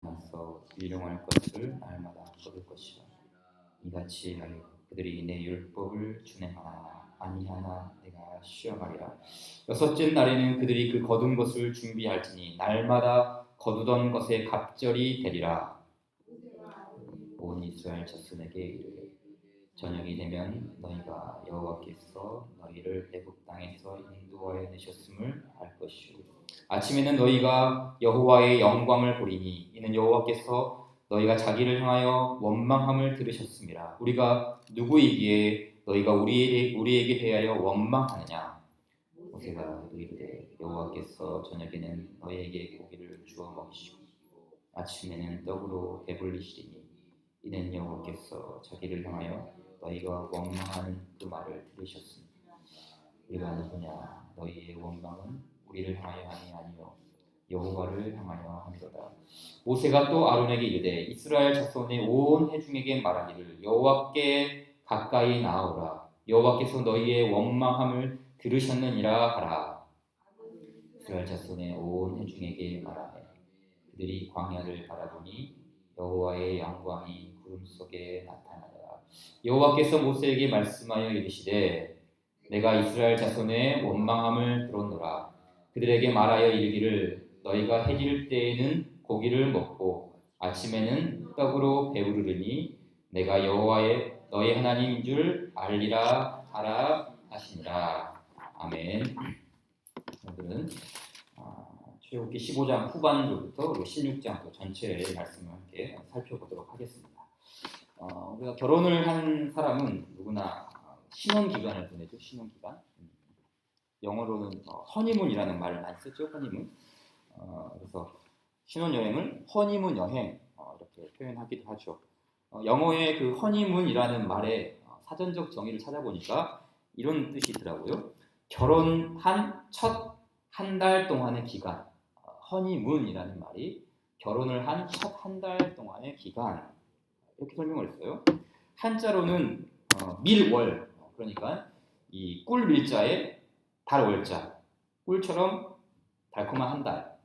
나서 일용할 것을 날마다 거둘 것이라. 이같이 하여 그들이 내 율법을 준행하나 아니하나 내가 시험하리라. 여섯째 날에는 그들이 그 거둔 것을 준비할지니 날마다 거두던 것에 갑절이 되리라. 온 이스라엘 자손에게 이르되 저녁이 되면 너희가 여호와께서 너희를 애굽 땅에서 인도하여 내셨음을 알 것이요 아침에는 너희가 여호와의 영광을 보리니 이는 여호와께서 너희가 자기를 향하여 원망함을 들으셨음이라. 우리가 누구이기에 너희가 우리에게 대하여 원망하느냐. 모세가 이르되 여호와께서 저녁에는 너희에게 고기를 주어 먹이시고 아침에는 떡으로 배불리시리니 이는 여호와께서 자기를 향하여 너희가 원망하는 그 말을 들으셨으니 우리가 누구냐. 너희의 원망은 우리를 향하여 함이 아니요 여호와를 향하여 함이로다. 모세가 또 아론에게 이르되 이스라엘 자손의 온 회중에게 말하기를 여호와께 가까이 나아오라. 여호와께서 너희의 원망함을 들으셨느니라 하라. 이스라엘 자손의 온 회중에게 말하되 그들이 광야를 바라보니 여호와의 영광이 구름 속에 나타나더라. 여호와께서 모세에게 말씀하여 이르시되 내가 이스라엘 자손의 원망함을 들었노라. 그들에게 말하여 이르기를 너희가 해질 때에는 고기를 먹고 아침에는 떡으로 배부르리니 내가 여호와의 너희 하나님인 줄 알리라 하라 하시니라. 아멘. 오늘은 출애굽기 15장 후반부부터 16장 전체의 말씀을 함께 살펴보도록 하겠습니다. 우리가 결혼을 한 사람은 누구나 신혼 기간을 보내죠. 신혼 기간. 영어로는 허니문이라는 말을 많이 쓰죠. 허니문. 그래서 신혼 여행을 허니문 여행 이렇게 표현하기도 하죠. 영어의 그 허니문이라는 말의 사전적 정의를 찾아보니까 이런 뜻이 있더라고요. 결혼한 첫 한 달 동안의 기간. 허니문이라는 말이 결혼을 한 첫 한 달 동안의 기간 이렇게 설명을 했어요. 한자로는 밀월, 그러니까 이 꿀 밀자에 달 월자, 꿀처럼 달콤한 한 달.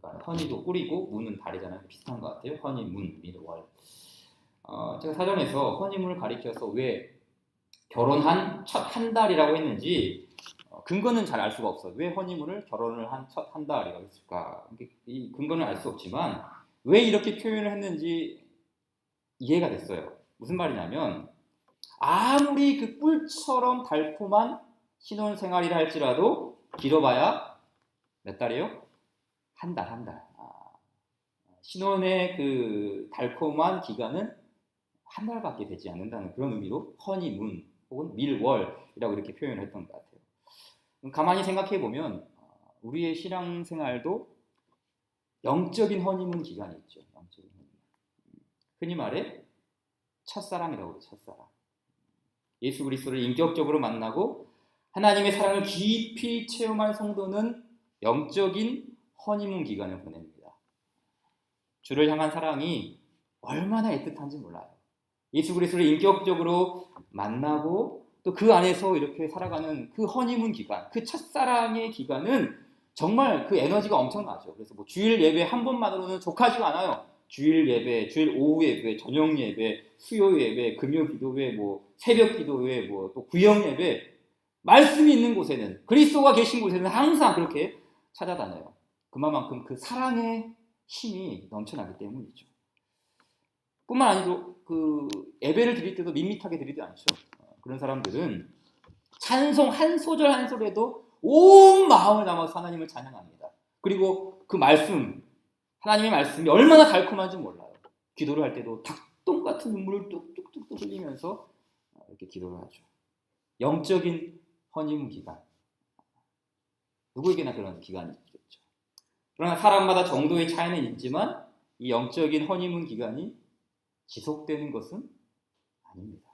그러니까 허니도 꿀이고 문은 달이잖아요. 비슷한 것 같아요. 허니문, 밀월. 제가 사전에서 허니문을 가리켜서 왜 결혼한 첫 한 달이라고 했는지 근거는 잘 알 수가 없어요. 왜 허니문을 결혼을 한 첫 한 달이라고 했을까? 이 근거는 알 수 없지만 왜 이렇게 표현을 했는지 이해가 됐어요. 무슨 말이냐면 아무리 그 꿀처럼 달콤한 신혼생활이라 할지라도 길어봐야 몇 달이에요? 한 달. 신혼의 그 달콤한 기간은 한 달밖에 되지 않는다는 그런 의미로 허니문 혹은 밀월이라고 이렇게 표현을 했던 것 같아요. 가만히 생각해 보면 우리의 신앙생활도 영적인 허니문 기간이 있죠. 영적인 허니문. 흔히 말해 첫사랑이라고 그러죠. 첫사랑. 예수 그리스도를 인격적으로 만나고 하나님의 사랑을 깊이 체험한 성도는 영적인 허니문 기간을 보냅니다. 주를 향한 사랑이 얼마나 애틋한지 몰라요. 예수 그리스도를 인격적으로 만나고 또 그 안에서 이렇게 살아가는 그 허니문 기간, 그 첫사랑의 기간은 정말 그 에너지가 엄청나죠. 그래서 뭐 주일 예배 한 번만으로는 족하지가 않아요. 주일 예배, 주일 오후 예배, 저녁 예배, 수요 예배, 금요 기도회, 뭐 새벽 기도회, 뭐 또 구역 예배, 말씀이 있는 곳에는 그리스도가 계신 곳에는 항상 그렇게 찾아다녀요. 그만큼 그 사랑의 힘이 넘쳐나기 때문이죠. 뿐만 아니라 그 예배를 드릴 때도 밋밋하게 드리지 않죠. 그런 사람들은 찬송 한 소절 한 소리에도 온 마음을 담아서 하나님을 찬양합니다. 그리고 그 말씀, 하나님의 말씀이 얼마나 달콤한지 몰라요. 기도를 할 때도 닭똥 같은 눈물을 뚝뚝뚝 흘리면서 이렇게 기도를 하죠. 영적인 허니문 기간. 누구에게나 그런 기간이 있겠죠. 그러나 사람마다 정도의 차이는 있지만 이 영적인 허니문 기간이 지속되는 것은 아닙니다.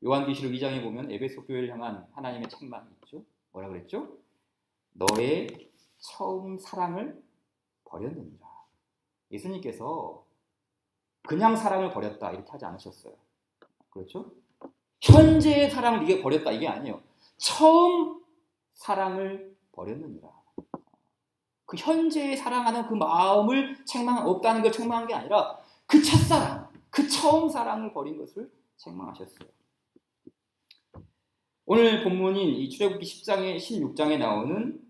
요한계시록 2장에 보면 에베소 교회를 향한 하나님의 책망이 있죠. 뭐라 그랬죠? 너의 처음 사랑을 버렸느니라. 예수님께서 그냥 사랑을 버렸다 이렇게 하지 않으셨어요. 그렇죠? 현재의 사랑을 네가 버렸다 이게 아니에요. 처음 사랑을 버렸느니라. 그 현재에 사랑하는 그 마음을 없다는 걸 책망한 게 아니라 그 첫사랑, 그 처음 사랑을 버린 것을 책망하셨어요. 오늘 본문인 이 출애굽기 10장에 16장에 나오는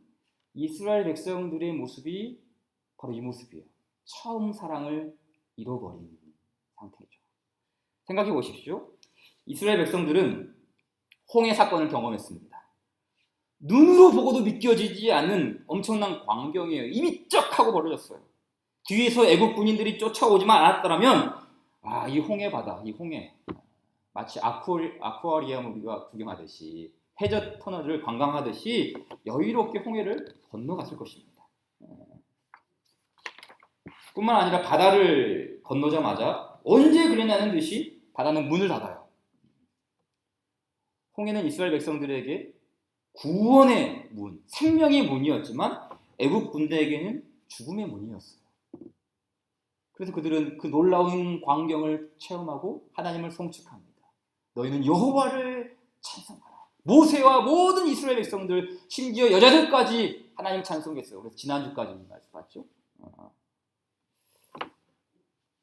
이스라엘 백성들의 모습이 바로 이 모습이에요. 처음 사랑을 잃어버린 상태죠. 생각해 보십시오. 이스라엘 백성들은 홍해 사건을 경험했습니다. 눈으로 보고도 믿겨지지 않는 엄청난 광경이에요. 입이 쩍 하고 벌어졌어요. 뒤에서 애국 군인들이 쫓아오지만 않았더라면 이 홍해 바다, 이 홍해 마치 아쿠아리움 우리가 구경하듯이 해저 터널을 관광하듯이 여유롭게 홍해를 건너갔을 것입니다. 뿐만 아니라 바다를 건너자마자 언제 그랬냐는 듯이 바다는 문을 닫아요. 홍해는 이스라엘 백성들에게 구원의 문, 생명의 문이었지만 애국 군대에게는 죽음의 문이었어요. 그래서 그들은 그 놀라운 광경을 체험하고 하나님을 송축합니다. 너희는 여호와를 찬송하라. 모세와 모든 이스라엘 백성들, 심지어 여자들까지 하나님 찬송했어요. 그래서 지난주까지 말씀 봤죠.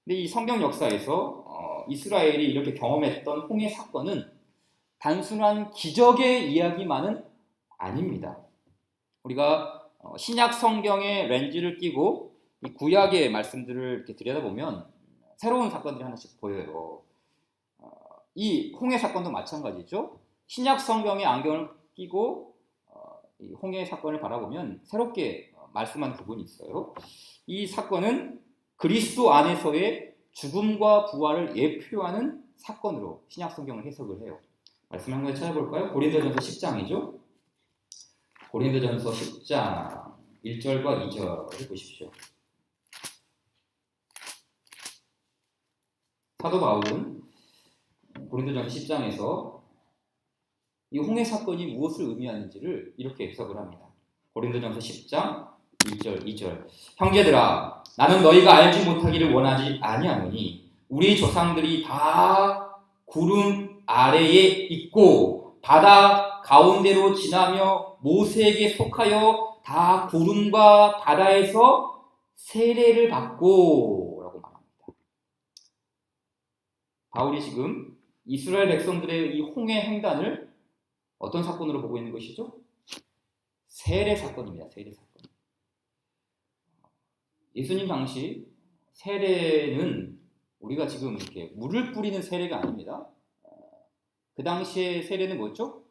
근데 이 성경 역사에서 이스라엘이 이렇게 경험했던 홍해 사건은 단순한 기적의 이야기만은 아닙니다. 우리가 신약 성경의 렌즈를 끼고 이 구약의 말씀들을 이렇게 들여다보면 새로운 사건들이 하나씩 보여요. 이 홍해 사건도 마찬가지죠. 신약 성경의 안경을 끼고 이 홍해 사건을 바라보면 새롭게 말씀한 부분이 있어요. 이 사건은 그리스도 안에서의 죽음과 부활을 예표하는 사건으로 신약 성경을 해석을 해요. 말씀 한 가지 찾아볼까요? 고린도전서 10장이죠. 고린도전서 10장 1절과 2절을 보십시오. 사도 바울은 고린도전서 10장에서 이 홍해 사건이 무엇을 의미하는지를 이렇게 해석을 합니다. 고린도전서 10장 1절 2절 형제들아 나는 너희가 알지 못하기를 원하지 아니하노니 우리 조상들이 다 구름 아래에 있고 바다 가운데로 지나며 모세에게 속하여 다 구름과 바다에서 세례를 받고 라고 말합니다. 바울이 지금 이스라엘 백성들의 이 홍해 횡단을 어떤 사건으로 보고 있는 것이죠? 세례 사건입니다. 세례 사건. 예수님 당시 세례는 우리가 지금 이렇게 물을 뿌리는 세례가 아닙니다. 그 당시의 세례는 뭐였죠?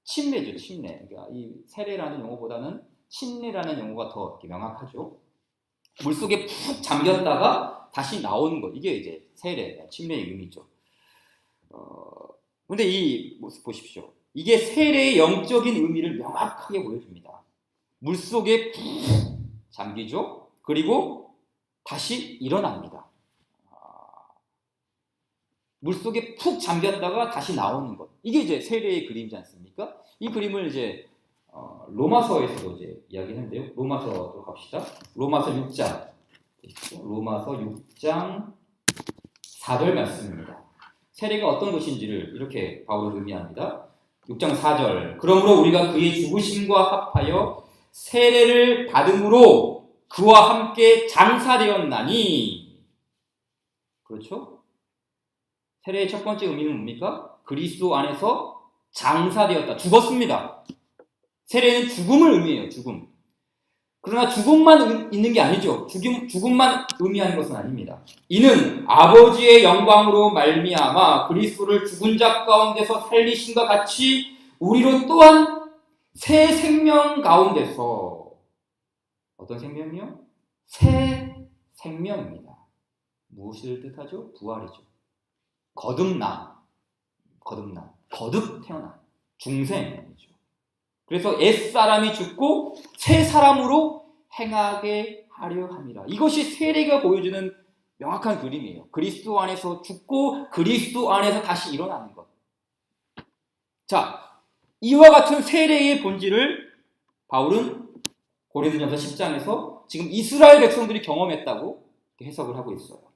침례죠, 침례. 그러니까 이 세례라는 용어보다는 침례라는 용어가 더 이렇게 명확하죠. 물속에 푹 잠겼다가 다시 나오는 것. 이게 이제 세례, 침례의 의미죠. 근데 이 모습 보십시오. 이게 세례의 영적인 의미를 명확하게 보여줍니다. 물속에 푹 잠기죠. 그리고 다시 일어납니다. 물속에 푹 잠겼다가 다시 나오는 것. 이게 이제 세례의 그림이지 않습니까? 이 그림을 이제 로마서에서도 이제 이야기했는데요. 로마서도 갑시다. 로마서 6장. 로마서 6장 4절 말씀입니다. 세례가 어떤 것인지를 이렇게 바울은 의미합니다. 6장 4절. 그러므로 우리가 그의 죽으심과 합하여 세례를 받음으로 그와 함께 장사되었나니. 그렇죠? 세례의 첫 번째 의미는 뭡니까? 그리스도 안에서 장사되었다. 죽었습니다. 세례는 죽음을 의미해요. 죽음. 그러나 죽음만 있는 게 아니죠. 죽음만 의미하는 것은 아닙니다. 이는 아버지의 영광으로 말미암아 그리스도를 죽은 자 가운데서 살리심과 같이 우리로 또한 새 생명 가운데서 어떤 생명이요? 새 생명입니다. 무엇을 뜻하죠? 부활이죠. 거듭남, 거듭 태어남, 중생이죠. 그래서 옛사람이 죽고 새 사람으로 행하게 하려 함이라. 이것이 세례가 보여주는 명확한 그림이에요. 그리스도 안에서 죽고 그리스도 안에서 다시 일어나는 것. 자, 이와 같은 세례의 본질을 바울은 고린도전서 10장에서 지금 이스라엘 백성들이 경험했다고 해석을 하고 있어요.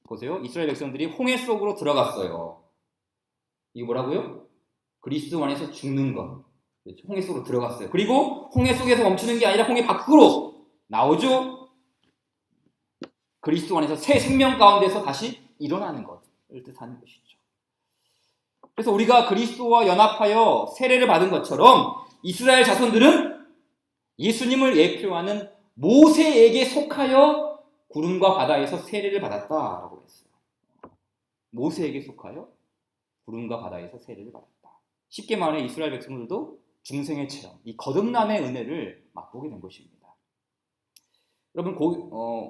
보세요. 이스라엘 백성들이 홍해 속으로 들어갔어요. 이게 뭐라고요? 그리스도 안에서 죽는 것. 홍해 속으로 들어갔어요. 그리고 홍해 속에서 멈추는 게 아니라 홍해 밖으로 나오죠. 그리스도 안에서 새 생명 가운데서 다시 일어나는 것을 뜻하는 것이죠. 그래서 우리가 그리스도와 연합하여 세례를 받은 것처럼 이스라엘 자손들은 예수님을 예표하는 모세에게 속하여 구름과 바다에서 세례를 받았다라고 했어요. 모세에게 속하여 구름과 바다에서 세례를 받았다. 쉽게 말해 이스라엘 백성들도 중생의 체험, 이 거듭남의 은혜를 맛보게 된 것입니다. 여러분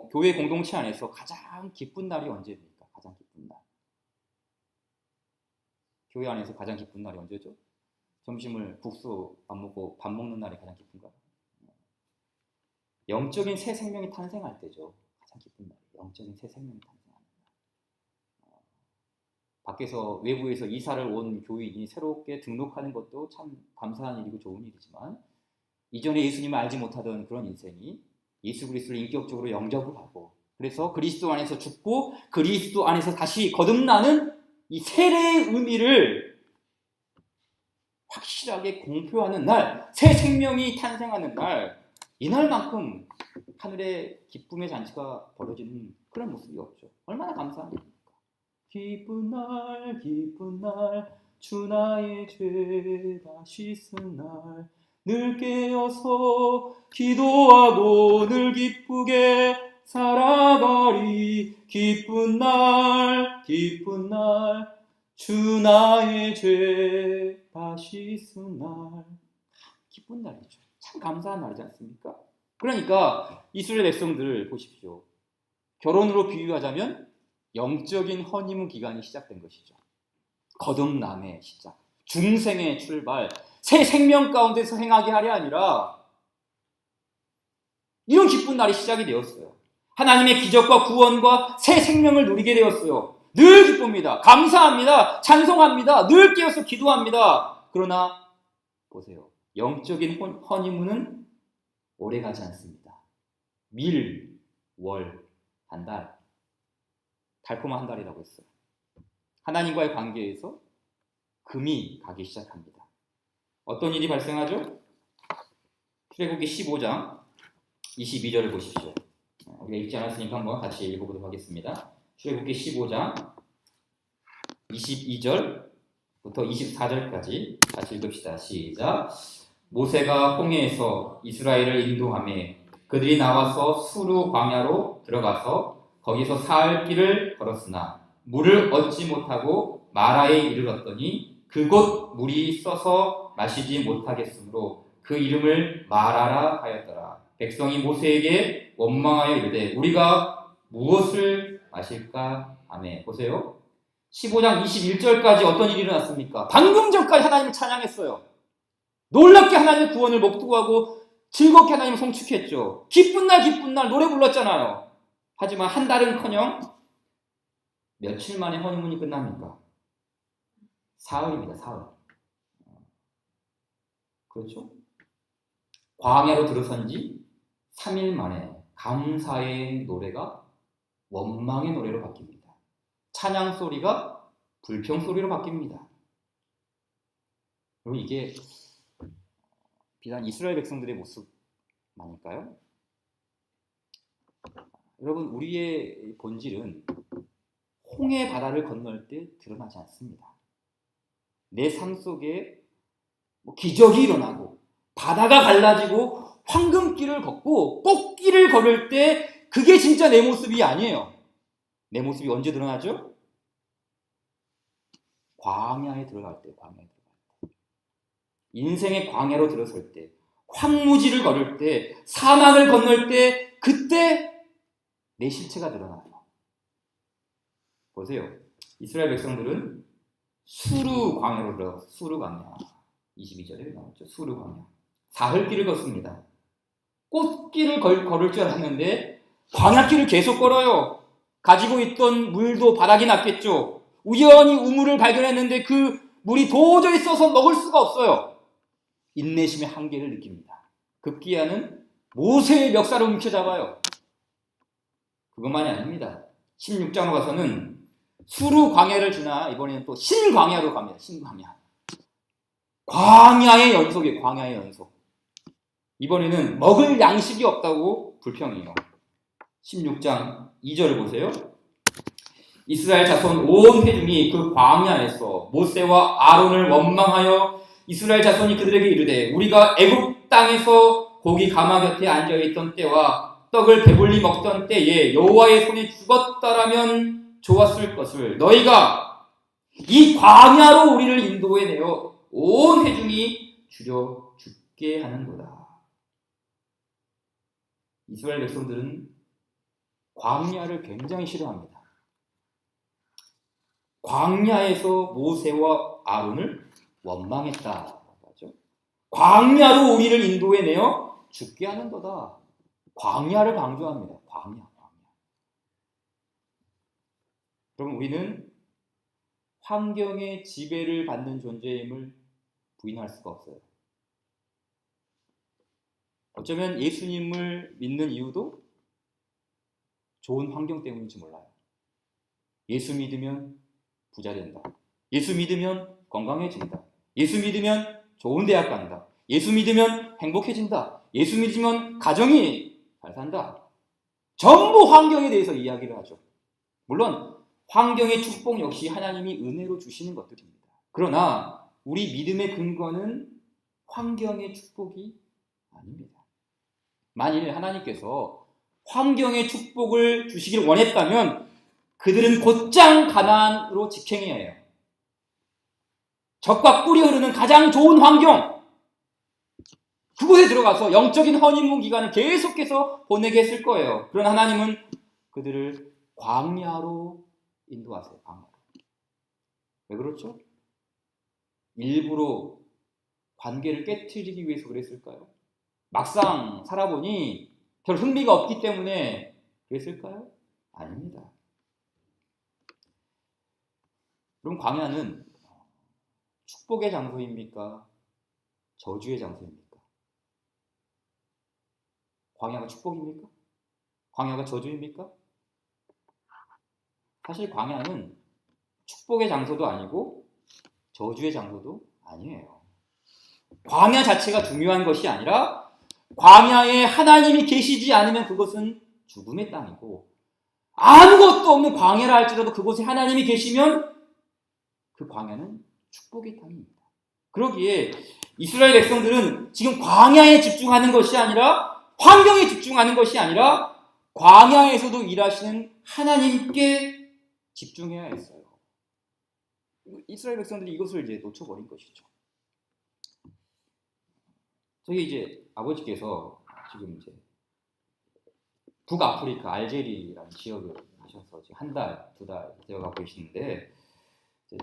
교회 공동체 안에서 가장 기쁜 날이 언제입니까? 가장 기쁜 날. 교회 안에서 가장 기쁜 날이 언제죠? 점심을 국수 밥 먹고 밥 먹는 날이 가장 기쁜가요? 영적인 새 생명이 탄생할 때죠. 가장 기쁜 날. 영적인 새 생명이 탄생하는 날. 밖에서 외부에서 이사를 온 교인이 새롭게 등록하는 것도 참 감사한 일이고 좋은 일이지만 이전에 예수님을 알지 못하던 그런 인생이 예수 그리스도를 인격적으로 영접을 하고 그래서 그리스도 안에서 죽고 그리스도 안에서 다시 거듭나는 이 세례의 의미를 확실하게 공표하는 날, 새 생명이 탄생하는 날, 이날만큼 하늘의 기쁨의 잔치가 벌어지는 그런 모습이 없죠. 얼마나 감사한 일입니까? 기쁜 날, 주 나의 죄 다시 쓴 날, 늘 깨어서 기도하고 늘 기쁘게 살아가리. 기쁜 날, 주 나의 죄 다시 쓴 날. 기쁜 날이죠. 참 감사한 날이지 않습니까? 그러니까 이스라엘 백성들 보십시오. 결혼으로 비유하자면 영적인 허니문 기간이 시작된 것이죠. 거듭남의 시작, 중생의 출발, 새 생명 가운데서 행하게 하려 아니라 이런 기쁜 날이 시작이 되었어요. 하나님의 기적과 구원과 새 생명을 누리게 되었어요. 늘 기쁩니다. 감사합니다. 찬송합니다. 늘 깨어서 기도합니다. 그러나 보세요. 영적인 허니문은 오래가지 않습니다. 밀, 월, 한 달, 달콤한 한 달이라고 했어요. 하나님과의 관계에서 금이 가기 시작합니다. 어떤 일이 발생하죠? 출애굽기 15장 22절을 보십시오. 우리가 읽지 않았으니까 한번 같이 읽어보도록 하겠습니다. 출애굽기 15장 22절부터 24절까지 같이 읽읍시다. 시작. 모세가 홍해에서 이스라엘을 인도하며 그들이 나와서 수르 광야로 들어가서 거기서 사흘 길을 걸었으나 물을 얻지 못하고 마라에 이르렀더니 그곳 물이 써서 마시지 못하겠으므로 그 이름을 마라라 하였더라. 백성이 모세에게 원망하여 이르되 우리가 무엇을 마실까 하매. 보세요. 15장 21절까지 어떤 일이 일어났습니까? 방금 전까지 하나님을 찬양했어요. 놀랍게 하나님의 구원을 목도하고 즐겁게 하나님을 송축했죠. 기쁜 날 노래 불렀잖아요. 하지만 한 달은커녕 며칠 만에 허니문이 끝납니까? 사흘입니다. 사흘. 그렇죠? 광야로 들어선 지 3일 만에 감사의 노래가 원망의 노래로 바뀝니다. 찬양 소리가 불평 소리로 바뀝니다. 그리고 이게 비단 이스라엘 백성들의 모습 아닐까요? 여러분, 우리의 본질은 홍해 바다를 건널 때 드러나지 않습니다. 내 삶 속에 기적이 일어나고 바다가 갈라지고 황금길을 걷고 꽃길을 걸을 때 그게 진짜 내 모습이 아니에요. 내 모습이 언제 드러나죠? 광야에 들어갈 때, 인생의 광야로 들어설 때, 황무지를 걸을 때, 사막을 건널 때, 그때 내 실체가 드러나요. 보세요. 이스라엘 백성들은 수르 광야로 들어가서 수르 광야 22절에 나오죠. 수르 광야 사흘길을 걷습니다. 꽃길을 걸을 줄 알았는데 광야길을 계속 걸어요. 가지고 있던 물도 바닥이 났겠죠. 우연히 우물을 발견했는데 그 물이 도저히 써서 먹을 수가 없어요. 인내심의 한계를 느낍니다. 급기야는 모세의 멱살을 움켜잡아요. 그것만이 아닙니다. 16장으로 가서는 수르 광야를 지나 이번에는 또 신광야로 갑니다. 신광야. 광야의 연속이에요. 광야의 연속. 이번에는 먹을 양식이 없다고 불평이에요. 16장 2절을 보세요. 이스라엘 자손 온 회중이 그 광야에서 모세와 아론을 원망하여 이스라엘 자손이 그들에게 이르되 우리가 애굽 땅에서 고기 가마 곁에 앉아있던 때와 떡을 배불리 먹던 때에 여호와의 손에 죽었다라면 좋았을 것을 너희가 이 광야로 우리를 인도해내어 온 회중이 줄여 죽게 하는도다. 이스라엘 백성들은 광야를 굉장히 싫어합니다. 광야에서 모세와 아론을 원망했다라고 하죠. 광야로 우리를 인도해내어 죽게 하는도다. 광야를 강조합니다. 광야. 그럼 우리는 환경의 지배를 받는 존재임을 부인할 수가 없어요. 어쩌면 예수님을 믿는 이유도 좋은 환경 때문인지 몰라요. 예수 믿으면 부자 된다. 예수 믿으면 건강해진다. 예수 믿으면 좋은 대학 간다. 예수 믿으면 행복해진다. 예수 믿으면 가정이 잘 산다. 전부 환경에 대해서 이야기를 하죠. 물론 환경의 축복 역시 하나님이 은혜로 주시는 것들입니다. 그러나 우리 믿음의 근거는 환경의 축복이 아닙니다. 만일 하나님께서 환경의 축복을 주시길 원했다면 그들은 곧장 가나안으로 직행해야 해요. 젖과 꿀이 흐르는 가장 좋은 환경, 그곳에 들어가서 영적인 허니문 기간을 계속해서 보내게 했을 거예요. 그러나 하나님은 그들을 광야로 인도하세요. 광야로. 왜 그렇죠? 일부러 관계를 깨트리기 위해서 그랬을까요? 막상 살아보니 별 흥미가 없기 때문에 그랬을까요? 아닙니다. 그럼 광야는 축복의 장소입니까? 저주의 장소입니까? 광야가 축복입니까? 광야가 저주입니까? 사실 광야는 축복의 장소도 아니고 저주의 장소도 아니에요. 광야 자체가 중요한 것이 아니라 광야에 하나님이 계시지 않으면 그것은 죽음의 땅이고 아무것도 없는 광야라 할지라도 그곳에 하나님이 계시면 그 광야는 축복의 땅입니다. 그러기에 이스라엘 백성들은 지금 광야에 집중하는 것이 아니라 환경에 집중하는 것이 아니라 광야에서도 일하시는 하나님께 집중해야 했어요. 이스라엘 백성들이 이것을 이제 놓쳐버린 것이죠. 저희 이제 아버지께서 지금 이제 북아프리카 알제리라는 지역을 하셔서 지금 한 달, 두 달 되어가고 계시는데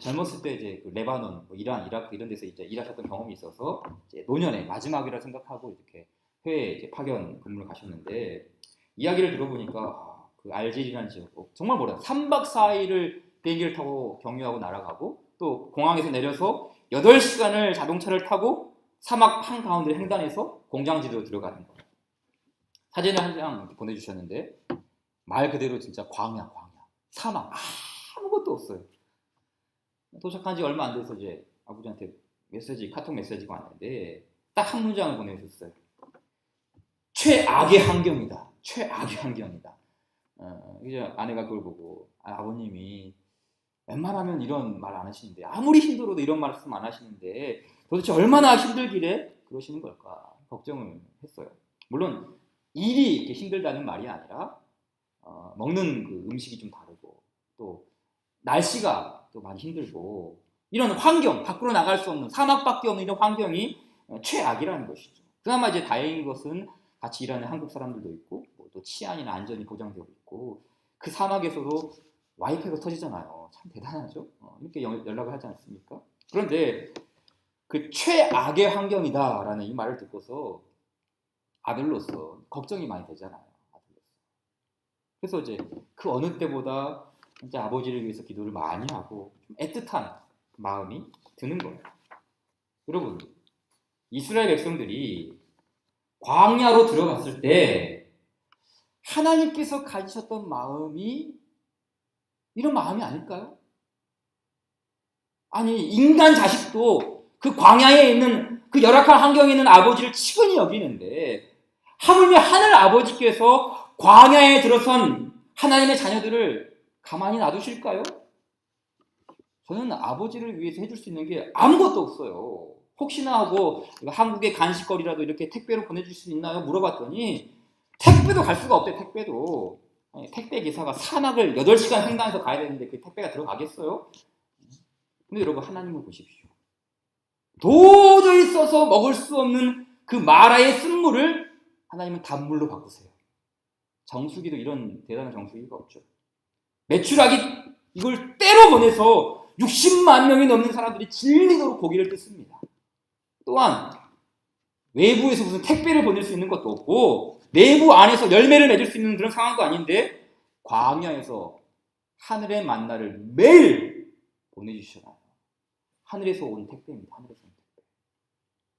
젊었을 때 이제 그 레바논, 이란, 이라크 이런 데서 이제 일하셨던 경험이 있어서 이제 노년의 마지막이라 생각하고 이렇게 해외 이제 파견 근무를 가셨는데 이야기를 들어보니까 그 알제리라는 지역 정말 멀어요. 3박 4일을 비행기를 타고 경유하고 날아가고 또 공항에서 내려서 8시간을 자동차를 타고 사막 한가운데 횡단해서 공장지대로 들어가는 거예요. 사진을 한 장 보내주셨는데 말 그대로 진짜 광야, 사막 아무것도 없어요. 도착한 지 얼마 안 돼서 이제 아버지한테 카톡 메시지가 왔는데 딱 한 문장을 보내주셨어요. 최악의 환경이다. 최악의 환경이다. 이제 아내가 그걸 보고 아버님이 웬만하면 이런 말 안 하시는데 아무리 힘들어도 이런 말씀 안 하시는데 도대체 얼마나 힘들길래 그러시는 걸까 걱정을 했어요. 물론 일이 이렇게 힘들다는 말이 아니라 먹는 그 음식이 좀 다르고 또 날씨가 또 많이 힘들고 이런 환경, 밖으로 나갈 수 없는 사막밖에 없는 이런 환경이 최악이라는 것이죠. 그나마 이제 다행인 것은 같이 일하는 한국 사람들도 있고 또 치안이나 안전이 보장되고 있고 그 사막에서도 와이파이가 터지잖아요. 참 대단하죠. 이렇게 연락을 하지 않습니까? 그런데 그 최악의 환경이다라는 이 말을 듣고서 아들로서 걱정이 많이 되잖아요. 그래서 이제 그 어느 때보다 이제 아버지를 위해서 기도를 많이 하고 좀 애틋한 마음이 드는 거예요. 여러분, 이스라엘 백성들이 광야로 들어갔을 때 하나님께서 가지셨던 마음이 이런 마음이 아닐까요? 아니, 인간 자식도 그 광야에 있는 그 열악한 환경에 있는 아버지를 치근히 여기는데 하물며 하늘 아버지께서 광야에 들어선 하나님의 자녀들을 가만히 놔두실까요? 저는 아버지를 위해서 해줄 수 있는 게 아무것도 없어요. 혹시나 하고 한국의 간식거리라도 이렇게 택배로 보내줄 수 있나요? 물어봤더니 택배도 갈 수가 없대요. 택배도. 아니, 택배 기사가 사막을 8시간 횡단해서 가야 되는데 그 택배가 들어가겠어요? 근데 여러분, 하나님을 보십시오. 도저히 써서 먹을 수 없는 그 마라의 쓴물을 하나님은 단물로 바꾸세요. 정수기도 이런 대단한 정수기가 없죠. 메추라기 이걸 때로 보내서 60만 명이 넘는 사람들이 질리도록 고기를 뜯습니다. 또한 외부에서 무슨 택배를 보낼 수 있는 것도 없고 내부 안에서 열매를 맺을 수 있는 그런 상황도 아닌데 광야에서 하늘의 만나를 매일 보내주시잖아요. 하늘에서 온 택배입니다. 하늘에서 온 택배.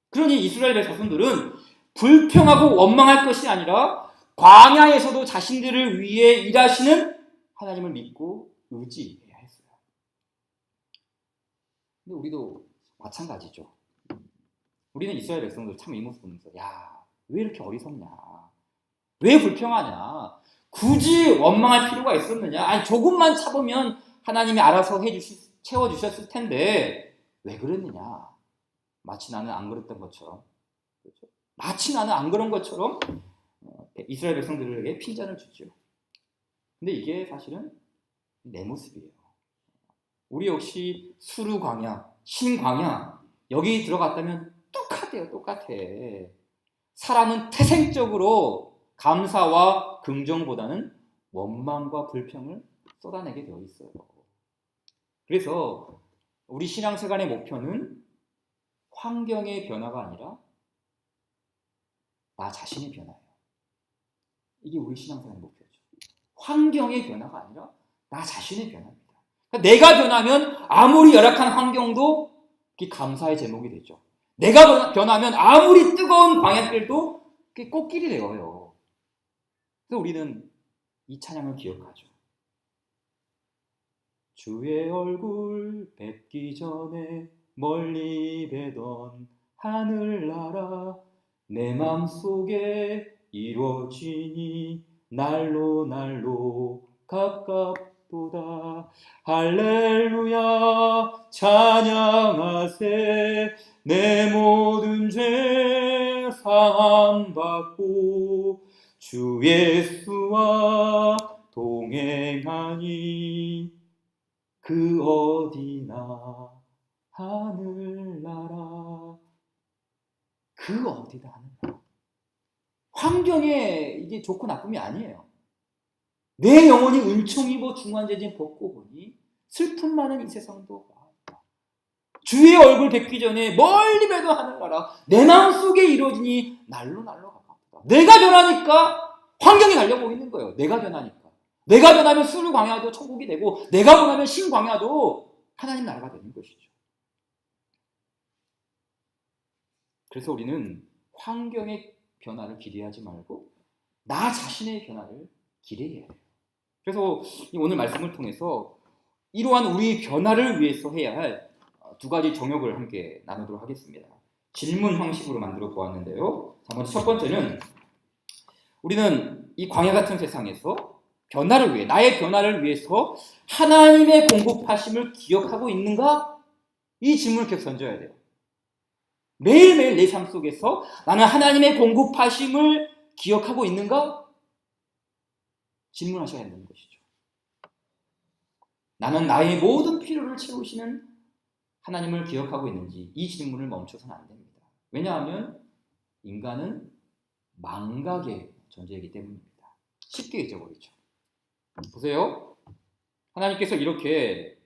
그러니 이스라엘의 자손들은 불평하고 원망할 것이 아니라 광야에서도 자신들을 위해 일하시는 하나님을 믿고 의지해야 했어요. 근데 우리도 마찬가지죠. 우리는 이스라엘 백성들 참 이 모습 보면서 왜 이렇게 어리석냐? 왜 불평하냐? 굳이 원망할 필요가 있었느냐? 아니 조금만 참으면 하나님이 알아서 채워주셨을 텐데 왜 그랬느냐? 마치 나는 안 그랬던 것처럼, 그렇죠? 마치 나는 안 그런 것처럼 이스라엘 백성들에게 핀잔을 주죠. 근데 이게 사실은 내 모습이에요. 우리 역시 수르 광야, 신 광야 여기 들어갔다면 똑같아. 사람은 태생적으로 감사와 긍정보다는 원망과 불평을 쏟아내게 되어 있어요. 그래서 우리 신앙생활의 목표는 환경의 변화가 아니라 나 자신의 변화예요. 이게 우리 신앙생활의 목표죠. 환경의 변화가 아니라 나 자신의 변화입니다. 그러니까 내가 변하면 아무리 열악한 환경도 감사의 제목이 되죠. 내가 변하면 아무리 뜨거운 광야길도 꽃길이 되어요. 그래서 우리는 이 찬양을 기억하죠. 주의 얼굴 뵙기 전에 멀리 뵈던 하늘나라 내 맘속에 이루어지니 날로 가깝도다. 할렐루야 찬양하세. 내 모든 죄 사함받고 주 예수와 동행하니 그 어디나 하늘나라. 그 어디나 하늘나라. 환경에 이게 좋고 나쁨이 아니에요. 내 영혼이 은총 입어 중환자진 벗고 보니 슬픔 많은 이 세상도 주의 얼굴 뵙기 전에 멀리 뵈던 하늘나라 내 마음속에 이루어지니 날로 가깝다. 내가 변하니까 환경이 달려보고 있는 거예요. 내가 변하면 수르 광야도 천국이 되고 내가 변하면 신 광야도 하나님 나라가 되는 것이죠. 그래서 우리는 환경의 변화를 기대하지 말고 나 자신의 변화를 기대해야 해요. 그래서 오늘 말씀을 통해서 이러한 우리 변화를 위해서 해야 할 두 가지 정욕을 함께 나누도록 하겠습니다. 질문 형식으로 만들어 보았는데요. 자, 먼저 첫 번째는 우리는 이 광야 같은 세상에서 변화를 위해, 나의 변화를 위해서 하나님의 공급하심을 기억하고 있는가? 이 질문을 계속 던져야 돼요. 매일매일 내 삶 속에서 나는 하나님의 공급하심을 기억하고 있는가? 질문하셔야 되는 것이죠. 나는 나의 모든 필요를 채우시는 하나님을 기억하고 있는지 이 질문을 멈춰서는 안 됩니다. 왜냐하면 인간은 망각의 존재이기 때문입니다. 쉽게 잊어버리죠. 보세요. 하나님께서 이렇게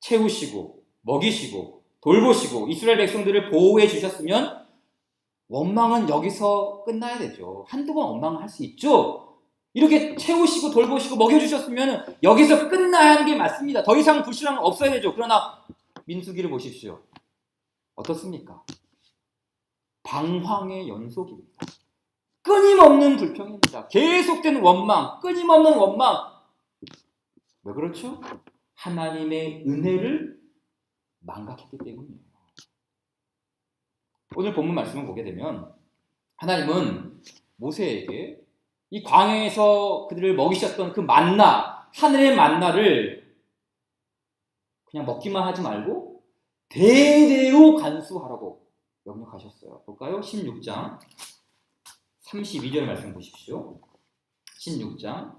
채우시고 먹이시고 돌보시고 이스라엘 백성들을 보호해 주셨으면 원망은 여기서 끝나야 되죠. 한두 번 원망을 할 수 있죠. 이렇게 채우시고 돌보시고 먹여주셨으면 여기서 끝나야 하는 게 맞습니다. 더 이상 불신앙은 없어야 되죠. 그러나 민수기를 보십시오. 어떻습니까? 방황의 연속입니다. 끊임없는 불평입니다. 계속되는 원망, 끊임없는 원망. 왜 그렇죠? 하나님의 은혜를 망각했기 때문이에요. 오늘 본문 말씀을 보게 되면 하나님은 모세에게 이 광야에서 그들을 먹이셨던 그 만나, 하늘의 만나를 그냥 먹기만 하지 말고 대대로 간수하라고 명령하셨어요. 볼까요? 16장 32절 말씀 보십시오. 16장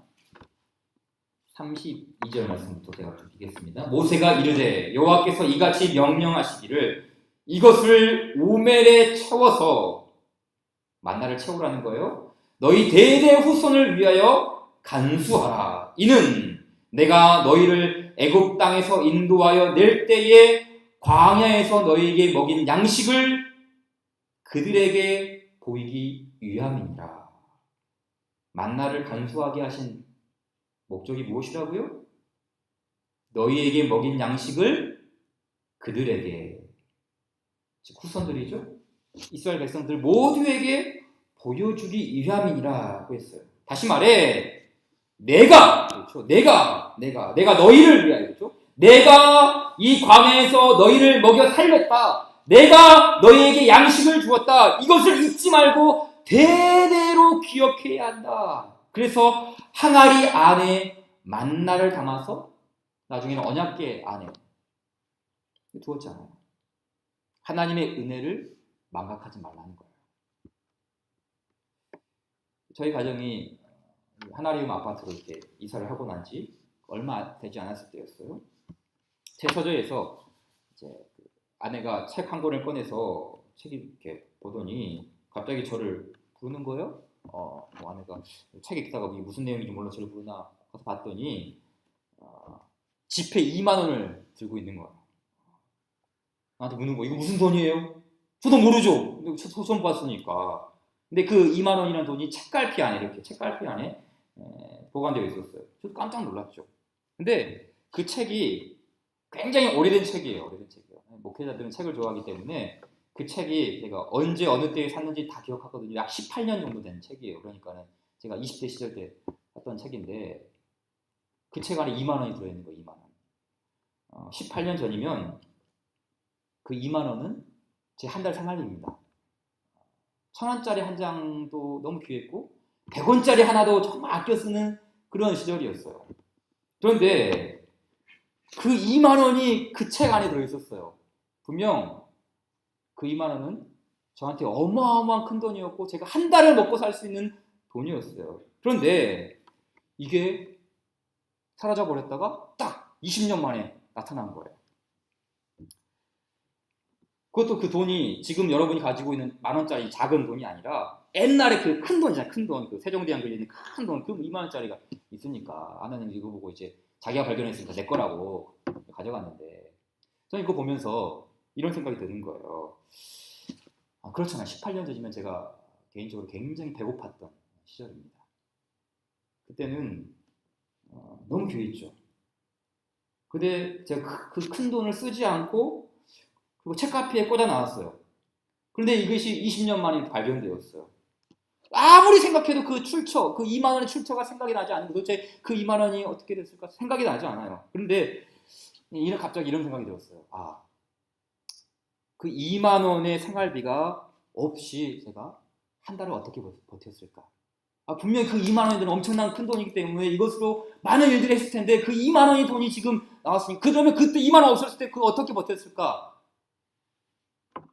32절 말씀부터 제가 좀 읽겠습니다. 모세가 이르되 여호와께서 이같이 명령하시기를 이것을 오멜에 채워서 만나를 채우라는 거예요. 너희 대대 후손을 위하여 간수하라. 이는 내가 너희를 애굽 땅에서 인도하여 낼 때에 광야에서 너희에게 먹인 양식을 그들에게 보이기 위함이니라. 만나를 간수하게 하신 목적이 무엇이라고요? 너희에게 먹인 양식을 그들에게, 즉 후손들이죠. 이스라엘 백성들 모두에게 보여주기 위함이니라고 했어요. 다시 말해, 내가, 그렇죠? 내가 너희를 위하여, 그렇죠? 내가 이 광야에서 너희를 먹여 살렸다. 내가 너희에게 양식을 주었다. 이것을 잊지 말고 대대로 기억해야 한다. 그래서 항아리 안에 만나를 담아서 나중에는 언약궤 안에 두었잖아요. 하나님의 은혜를 망각하지 말라는 거예요. 저희 가정이 하나리움 아파트로 이렇게 이사를 하고 난 지 얼마 되지 않았을 때였어요. 제 서재에서 이제 아내가 책 한 권을 꺼내서 책이 이렇게 보더니 갑자기 저를 부르는 거예요. 뭐 아내가 책 읽다가 이게 무슨 내용인지 몰라 저를 부르나 가서 봤더니 지폐 2만 원을 들고 있는 거예요. 나한테 묻는 거, 이거 무슨 돈이에요? 저도 모르죠. 처음 봤으니까. 근데 그 2만 원이라는 돈이 책갈피 안에, 이렇게 책갈피 안에 보관되어 있었어요. 저도 깜짝 놀랐죠. 근데 그 책이 굉장히 오래된 책이에요. 오래된 책이에요. 목회자들은 책을 좋아하기 때문에 그 책이 제가 언제 어느 때에 샀는지 다 기억하거든요. 약 18년 정도 된 책이에요. 그러니까는 제가 20대 시절 때 샀던 책인데 그 책 안에 2만 원이 들어있는 거예요. 2만 원. 18년 전이면 그 2만 원은 제 한 달 생활비입니다. 1,000원짜리 한 장도 너무 귀했고 100원짜리 하나도 정말 아껴 쓰는 그런 시절이었어요. 그런데 그 2만 원이 그 책 안에 들어있었어요. 분명 그 2만 원은 저한테 어마어마한 큰 돈이었고 제가 한 달을 먹고 살 수 있는 돈이었어요. 그런데 이게 사라져 버렸다가 딱 20년 만에 나타난 거예요. 그것도 그 돈이 지금 여러분이 가지고 있는 만 원짜리 작은 돈이 아니라 옛날에 그 큰 돈이잖아요. 큰 돈. 그 세종대왕 그리는 큰 돈. 그 2만 원짜리가 있으니까 아내는 이거 보고 이제 자기가 발견했으니까 내 거라고 가져갔는데 저는 이거 보면서 이런 생각이 드는 거예요. 그렇잖아요. 18년 전이면 제가 개인적으로 굉장히 배고팠던 시절입니다. 그때는 너무 귀했죠. 근데 제가 그 큰 돈을 쓰지 않고 그리고 책가피에 꽂아 놨어요. 그런데 이것이 20년 만에 발견되었어요. 아무리 생각해도 그 출처, 그 2만 원의 출처가 생각이 나지 않는 도대체 그 2만 원이 어떻게 됐을까 생각이 나지 않아요. 그런데 갑자기 이런 생각이 들었어요. 그 2만 원의 생활비가 없이 제가 한 달을 어떻게 버텼을까? 분명히 그 2만 원은 엄청난 큰 돈이기 때문에 이것으로 많은 일들을 했을 텐데 그 2만 원의 돈이 지금 나왔으니 그러면 그때 2만 원 없었을 때 그거 어떻게 버텼을까?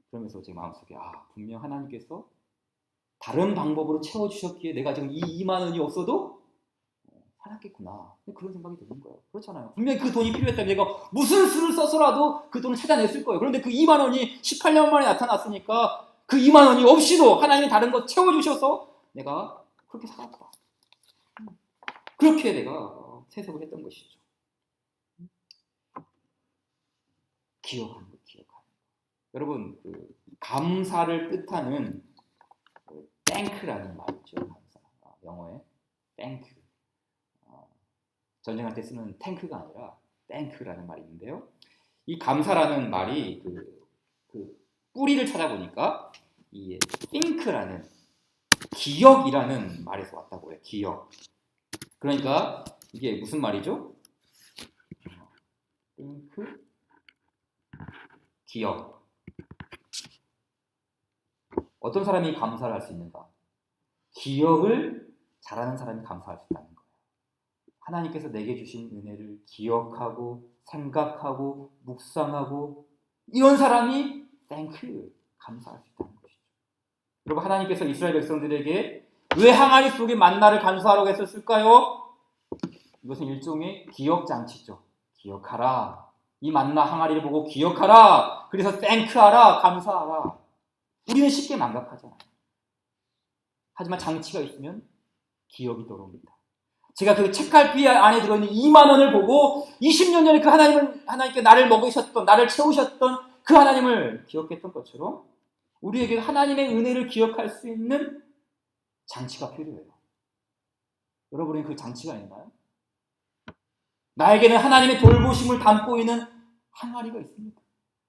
그러면서 제 마음속에 분명 하나님께서 다른 방법으로 채워주셨기에 내가 지금 이 2만 원이 없어도 살았겠구나. 그런 생각이 드는 거예요. 그렇잖아요. 분명히 그 돈이 필요했다면 내가 무슨 수를 써서라도 그 돈을 찾아냈을 거예요. 그런데 그 2만 원이 18년 만에 나타났으니까 그 2만 원이 없이도 하나님이 다른 거 채워주셔서 내가 그렇게 살았다. 그렇게 내가 세석을 했던 것이죠. 기억하는 거. 여러분, 감사를 뜻하는 땡크라는 말 있죠. 감사. 영어에 땡크. 전쟁할 때 쓰는 탱크가 아니라 땡크라는 말이 있는데요. 이 감사라는 말이 그 뿌리를 찾아보니까 이 think라는 기억이라는 말에서 왔다고 해요. 기억. 그러니까 이게 무슨 말이죠? think, 기억. 어떤 사람이 감사를 할 수 있는가? 기억을 잘하는 사람이 감사할 수 있다는 거예요. 하나님께서 내게 주신 은혜를 기억하고 생각하고 묵상하고 이런 사람이 땡큐 감사할 수 있다는 것이죠. 여러분 하나님께서 이스라엘 백성들에게 왜 항아리 속에 만나를 간수하라고 했었을까요? 이것은 일종의 기억장치죠. 기억하라. 이 만나 항아리를 보고 기억하라. 그래서 땡크하라. 감사하라. 우리는 쉽게 망각하잖아요. 하지만 장치가 있으면 기억이 돌아옵니다. 제가 그 책갈피 안에 들어있는 2만 원을 보고 20년 전에 그 하나님께 나를 먹으셨던, 나를 채우셨던 그 하나님을 기억했던 것처럼 우리에게 하나님의 은혜를 기억할 수 있는 장치가 필요해요. 여러분은 그 장치가 있나요? 나에게는 하나님의 돌보심을 담고 있는 항아리가 있습니까?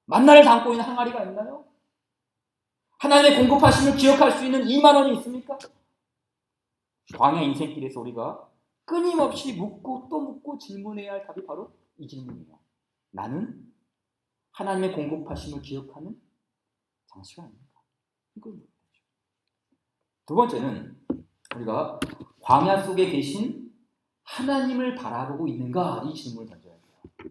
만나를 담고 있는 항아리가 있나요? 하나님의 공급하심을 기억할 수 있는 2만 원이 있습니까? 광야 인생길에서 우리가 끊임없이 묻고 또 묻고 질문해야 할 답이 바로 이 질문이에요. 나는 하나님의 공급하심을 기억하는 장치가 아닙니까? 이걸 물어보죠. 두 번째는 우리가 광야 속에 계신 하나님을 바라보고 있는가? 이 질문을 던져야 돼요.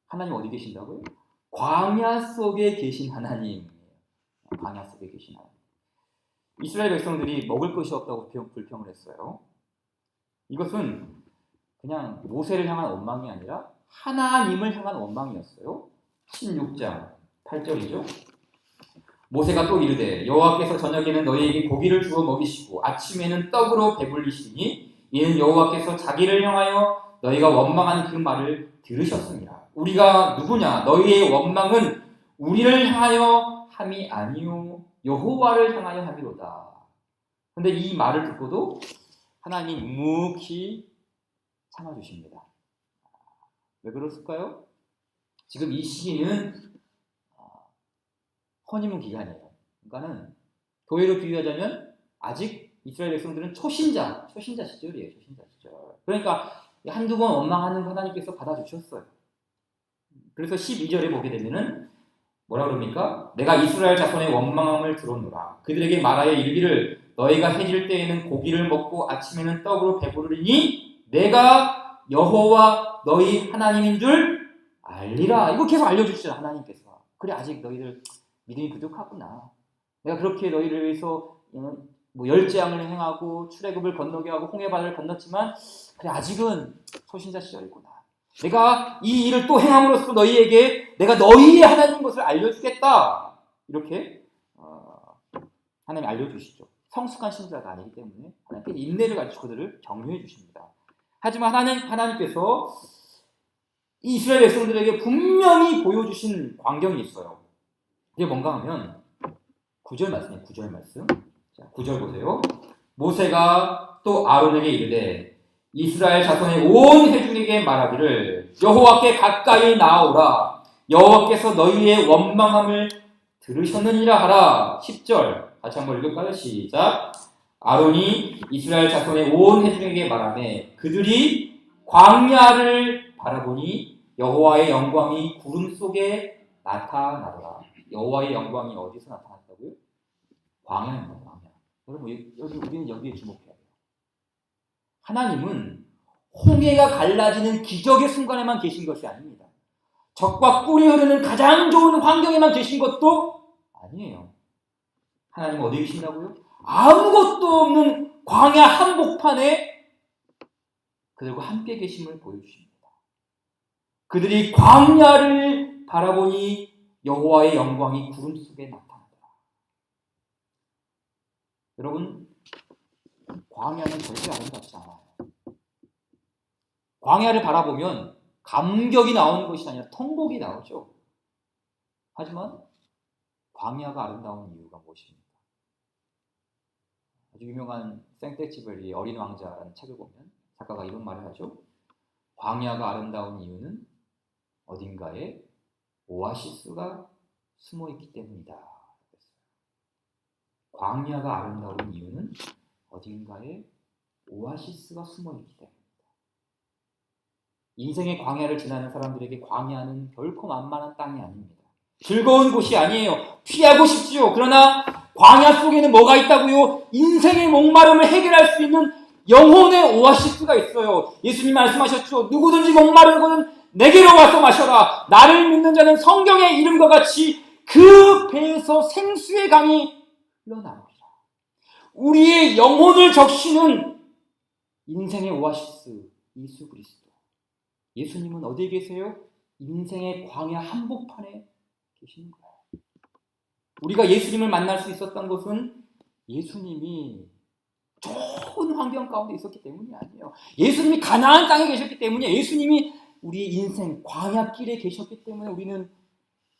하나님 어디 계신다고요? 광야 속에 계신 하나님. 광야 속에 계신 하나님. 이스라엘 백성들이 먹을 것이 없다고 불평을 했어요. 이것은 그냥 모세를 향한 원망이 아니라 하나님을 향한 원망이었어요. 16장 8절이죠. 모세가 또 이르되 여호와께서 저녁에는 너희에게 고기를 주어 먹이시고 아침에는 떡으로 배불리시니 이는 여호와께서 자기를 향하여 너희가 원망한 그 말을 들으셨습니다. 우리가 누구냐? 너희의 원망은 우리를 향하여 함이 아니요 여호와를 향하여 함이로다. 그런데 이 말을 듣고도 하나님 묵묵히 참아주십니다. 왜 그랬을까요? 지금 이 시기는 허니문 기간이에요. 그러니까는 교회로 비유하자면 아직 이스라엘 백성들은 초신자 시절이에요. 초신자 시절. 그러니까 한두 번 원망하는 하나님께서 받아주셨어요. 그래서 12절에 보게 되면은 뭐라 그럽니까? 내가 이스라엘 자손의 원망함을 들었노라. 그들에게 말하여 이르기를 너희가 해질 때에는 고기를 먹고 아침에는 떡으로 배부르리니 내가 여호와 너희 하나님인 줄 알리라. 이거 계속 알려주시죠. 하나님께서. 그래 아직 너희들 믿음이 부족하구나. 내가 그렇게 너희를 위해서 열재앙을 행하고 출애굽을 건너게 하고 홍해바다를 건넜지만 그래 아직은 초신자 시절이구나. 내가 이 일을 또 행함으로써 너희에게 내가 너희의 하나님인 것을 알려주겠다. 이렇게 하나님이 알려주시죠. 성숙한 신자가 아니기 때문에 하나님께서 인내를 가지고 그들을 격려해 주십니다. 하지만 하나님께서 이 이스라엘 백성들에게 분명히 보여주신 광경이 있어요. 이게 뭔가 하면 9절 말씀이에요. 9절 말씀. 자, 9절 보세요. 모세가 또 아론에게 이르되 이스라엘 자손의 온 회중에게 말하기를 여호와께 가까이 나아오라. 여호와께서 너희의 원망함을 들으셨느니라 하라. 10절 같이 한번 읽을까요? 시작. 아론이 이스라엘 자손의 온 회중에게 말하매 그들이 광야를 바라보니 여호와의 영광이 구름 속에 나타나더라. 여호와의 영광이 어디서 나타났다고요? 광야입니다. 광야. 여러분 우리는 여기에 주목해야 돼요. 하나님은 홍해가 갈라지는 기적의 순간에만 계신 것이 아닙니다. 적과 꿀이 흐르는 가장 좋은 환경에만 계신 것도 아니에요. 하나님은 어디 계신다고요? 아무것도 없는 광야 한복판에 그들과 함께 계심을 보여주십니다. 그들이 광야를 바라보니 여호와의 영광이 구름 속에 나타나더라. 여러분, 광야는 절대 아름답지 않아요. 광야를 바라보면 감격이 나오는 것이 아니라 통곡이 나오죠. 하지만 광야가 아름다운 이유가 무엇입니까? 아주 유명한 생텍쥐베리의 어린 왕자라는 책을 보면 작가가 이런 말을 하죠. 광야가 아름다운 이유는 어딘가에 오아시스가 숨어있기 때문이다. 광야가 아름다운 이유는 어딘가에 오아시스가 숨어있기 때문이다. 인생의 광야를 지나는 사람들에게 광야는 결코 만만한 땅이 아닙니다. 즐거운 곳이 아니에요. 피하고 싶지요. 그러나 광야 속에는 뭐가 있다고요? 인생의 목마름을 해결할 수 있는 영혼의 오아시스가 있어요. 예수님 말씀하셨죠. 누구든지 목마르거든 내게로 와서 마셔라. 나를 믿는 자는 성경의 이름과 같이 그 배에서 생수의 강이 흘러나오리라. 우리의 영혼을 적시는 인생의 오아시스 예수 그리스도. 예수님은 어디에 계세요? 인생의 광야 한복판에 계시는 거예요. 우리가 예수님을 만날 수 있었던 것은 예수님이 좋은 환경 가운데 있었기 때문이 아니에요. 예수님이 가나안 땅에 계셨기 때문에, 예수님이 우리의 인생 광야길에 계셨기 때문에 우리는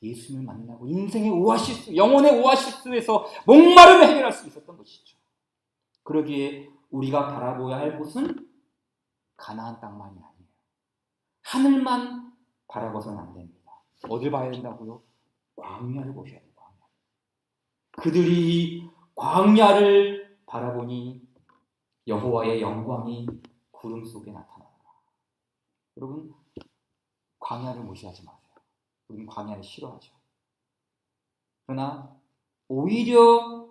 예수님을 만나고 인생의 오아시스, 영혼의 오아시스에서 목마름을 해결할 수 있었던 것이죠. 그러기에 우리가 바라보아야 할 곳은 가나안 땅만이 아니에요. 하늘만 바라봐서는 안 됩니다. 어딜 봐야 된다고요? 광야를 보셔야 돼요. 광야. 그들이 광야를 바라보니 여호와의 영광이 구름 속에 나타나더라. 여러분, 광야를 무시하지 마세요. 우리는 광야를 싫어하죠. 그러나 오히려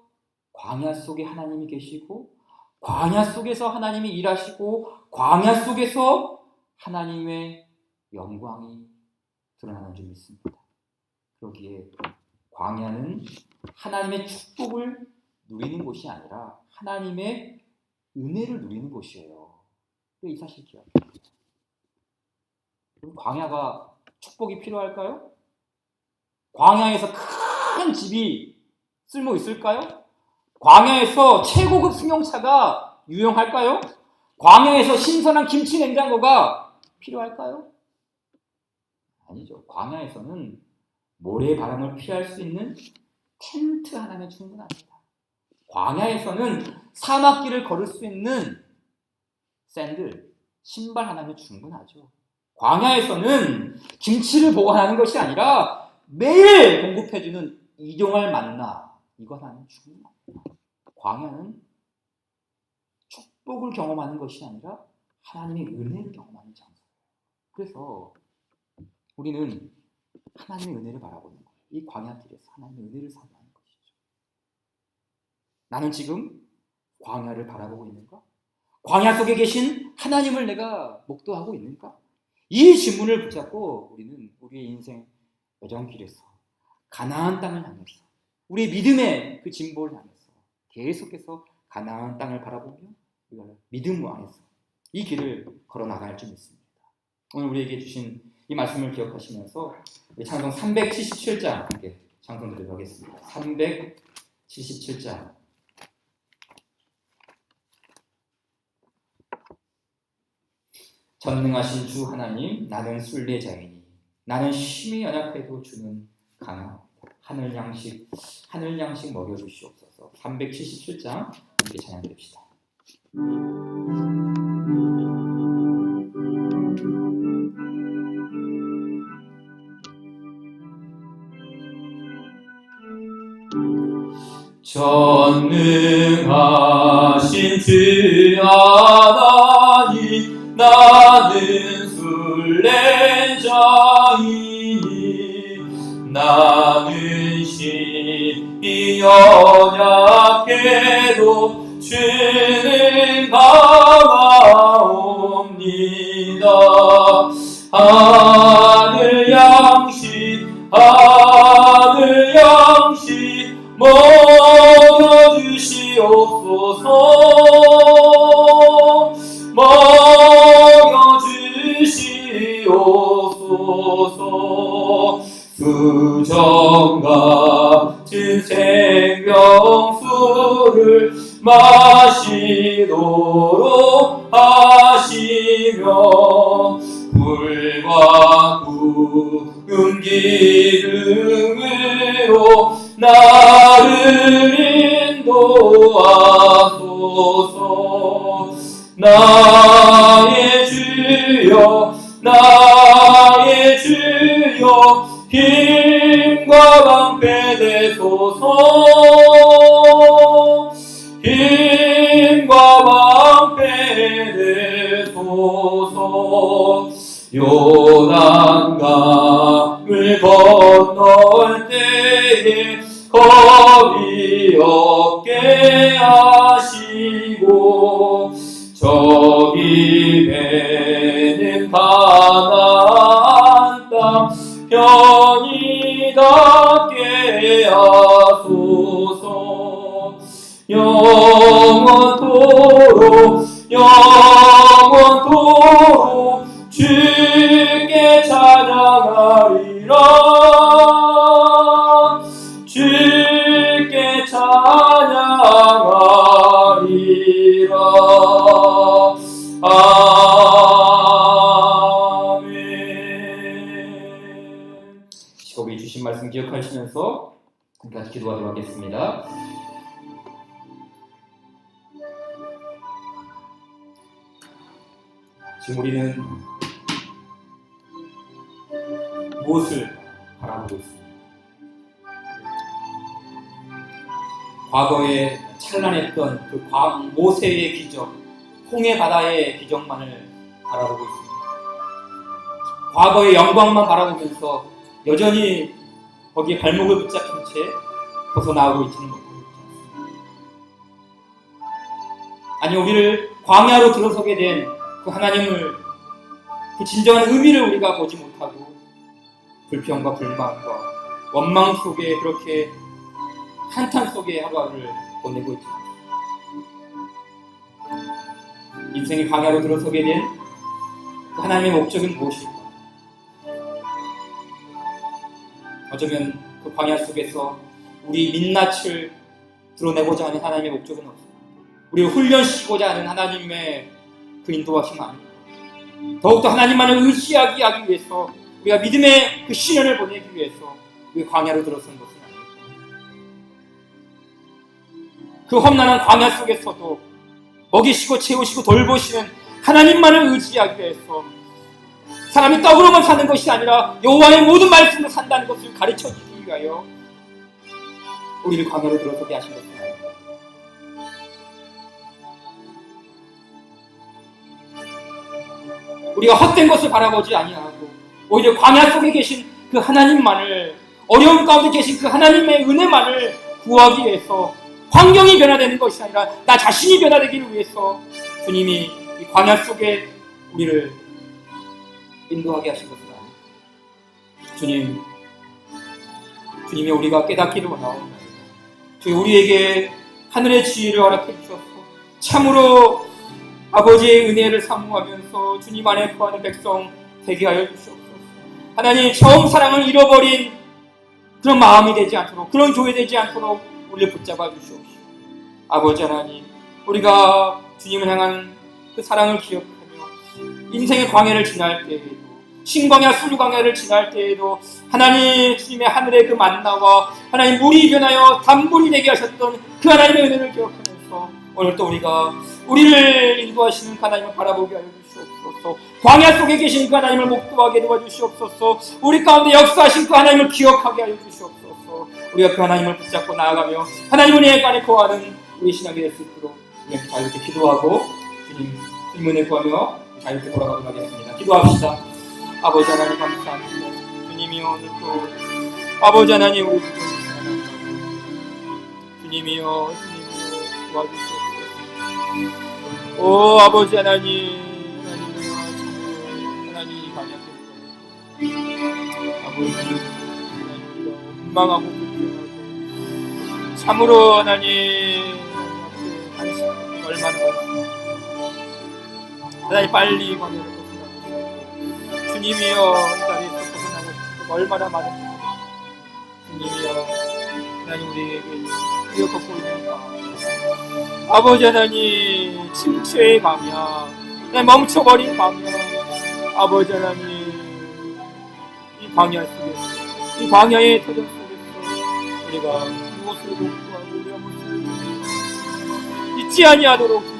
광야 속에 하나님이 계시고, 광야 속에서 하나님이 일하시고, 광야 속에서 하나님의 영광이 드러나는 줄 믿습니다. 그러기에 광야는 하나님의 축복을 누리는 곳이 아니라 하나님의 은혜를 누리는 곳이에요. 이 사실 기억해요. 광야가 축복이 필요할까요? 광야에서 큰 집이 쓸모 있을까요? 광야에서 최고급 승용차가 유용할까요? 광야에서 신선한 김치 냉장고가 필요할까요? 아니죠. 광야에서는 모래바람을 피할 수 있는 텐트 하나면 충분합니다. 광야에서는 사막길을 걸을 수 있는 샌들, 신발 하나면 충분하죠. 광야에서는 김치를 보관하는 것이 아니라 매일 공급해주는 일용할 만나, 이거 하나면 충분합니다. 광야는 축복을 경험하는 것이 아니라 하나님의 은혜를 경험하는 장소예요. 그래서 우리는 하나님의 은혜를 바라보는 거예요. 이 광야길에서 하나님의 은혜를 사모하는 것이죠. 나는 지금 광야를 바라보고 있는가? 광야 속에 계신 하나님을 내가 목도하고 있는가? 이 질문을 붙잡고 우리는 우리의 인생 여정길에서 가나안 땅을 향해서, 우리의 믿음의 그 진보를 향해서 계속해서 가나안 땅을 바라보며 믿음 안에서 이 길을 걸어나갈 줄 믿습니다. 오늘 우리에게 주신 이 말씀을 기억하시면서 우리 찬송 377장 함께 찬송 드리도록 하겠습니다. 377장. 전능하신 주 하나님, 나는 순례자이니 나는 심히 연약해도 주는 강하옵니다. 하늘 양식 먹여주시옵소서. 377장 함께 찬양 드립시다. 전능하신 주 하나님, 나는 순례자이니 나는 심히 연약해도 주는 강하옵니다. 하늘 양식 먹여주시옵소서. 수정 같은 생명수를 마시도록 하시며 불과 구운 기름으로 나를 인도하소서. 나의 주여 힘과 방패 되소서. 힘과 방패 되소서. 요단강을 건널 때에 겁이 입에는 가나안 땅 편히 닿게 하소서. 영원토록 주께 찬양하리라. 주께 찬양하리라. 아멘. 시고비 주신 말씀 기억하시면서 같이 기도하도록 하겠습니다. 지금 우리는 무엇을 바라보고 있습니다? 과거에 찬란했던 그 모세의 기적, 홍해 바다의 기적만을 바라보고 있습니다. 과거의 영광만 바라보면서 여전히 거기에 발목을 붙잡힌 채 벗어나오고 있지는 못하고 있지 않습니다. 아니, 우리를 광야로 들어서게 된 그 하나님을, 그 진정한 의미를 우리가 보지 못하고 불평과 불만과 원망 속에 그렇게 한탄 속에 하루하루를 보내고 있지 않습니다. 인생의 광야로 들어서게 된 그 하나님의 목적은 무엇일까? 어쩌면 그 광야 속에서 우리 민낯을 드러내고자 하는 하나님의 목적은 없습니다. 우리를 훈련시키고자 하는 하나님의 그 인도하심 아닙니다. 더욱더 하나님만을 의지하기 위해서, 우리가 믿음의 그 시련을 보내기 위해서 그 광야로 들어선 것은 아닙니다. 그 험난한 광야 속에서도 먹이시고 채우시고 돌보시는 하나님만을 의지하기 위해서, 사람이 떡으로만 사는 것이 아니라 여호와의 모든 말씀으로 산다는 것을 가르쳐주기 위하여 우리를 광야로 들어서게 하신 것입니다. 우리가 헛된 것을 바라보지 아니하고 오히려 광야 속에 계신 그 하나님만을, 어려움 가운데 계신 그 하나님의 은혜만을 구하기 위해서, 환경이 변화되는 것이 아니라 나 자신이 변화되기를 위해서 주님이 이 광야 속에 우리를 인도하게 하신 것은 아닙니다. 주님이 우리가 깨닫기를 원하옵나이다. 주님, 우리에게 하늘의 지혜를 허락해 주셔서 참으로 아버지의 은혜를 사모하면서 주님 안에 거하는 백성 되게 하여 주시옵소서. 하나님, 처음 사랑을 잃어버린 그런 마음이 되지 않도록, 그런 교회 되지 않도록 우리를 붙잡아 주시옵시오. 아버지 하나님, 우리가 주님을 향한 그 사랑을 기억하며 인생의 광야를 지날 때에도, 신광야 수류광야를 지날 때에도 하나님, 주님의 하늘의 그 만나와 하나님 물이 변하여 단물이 되게 하셨던 그 하나님의 은혜를 기억하면서 오늘 또 우리를 인도하시는 그 하나님을 바라보게 하여 주시옵소서. 광야 속에 계신 그 하나님을 목도하게 도와주시옵소서. 우리 가운데 역사하신 그 하나님을 기억하게 하여 주시옵소서. 우리가 그 하나님을 붙잡고 나아가며 하나님 은혜 안에 거하는 우리 신앙이 될 수 있도록 우리가 자유롭게 기도하고 주님 은혜 구하며 자유롭게 돌아가도록 하겠습니다. 기도합시다. 아버지 하나님 감사합니다. 주님이여, 오늘 또 아버지 하나님 우리 주님이여 도와주시옵소서. 오 아버지 하나님이 강약했고 아버지 하나님 원망하고 불평하고 참으로 하나님 앞에 얼마나 하나님 빨리 광야를 벗어나고 주님이여 이 자리에서 벗어나고 싶고 얼마나 많은 주님이여 하나님 우리에게 뛰어 걷고 있는가. 아버지 하나님 침체의 광야, 멈춰버린 광야, 아버지 하나님 이 광야 속에서, 이 광야의 터전 속에서 우리가 무엇을 목도하고 우리가 무엇을 잊지 아니하도록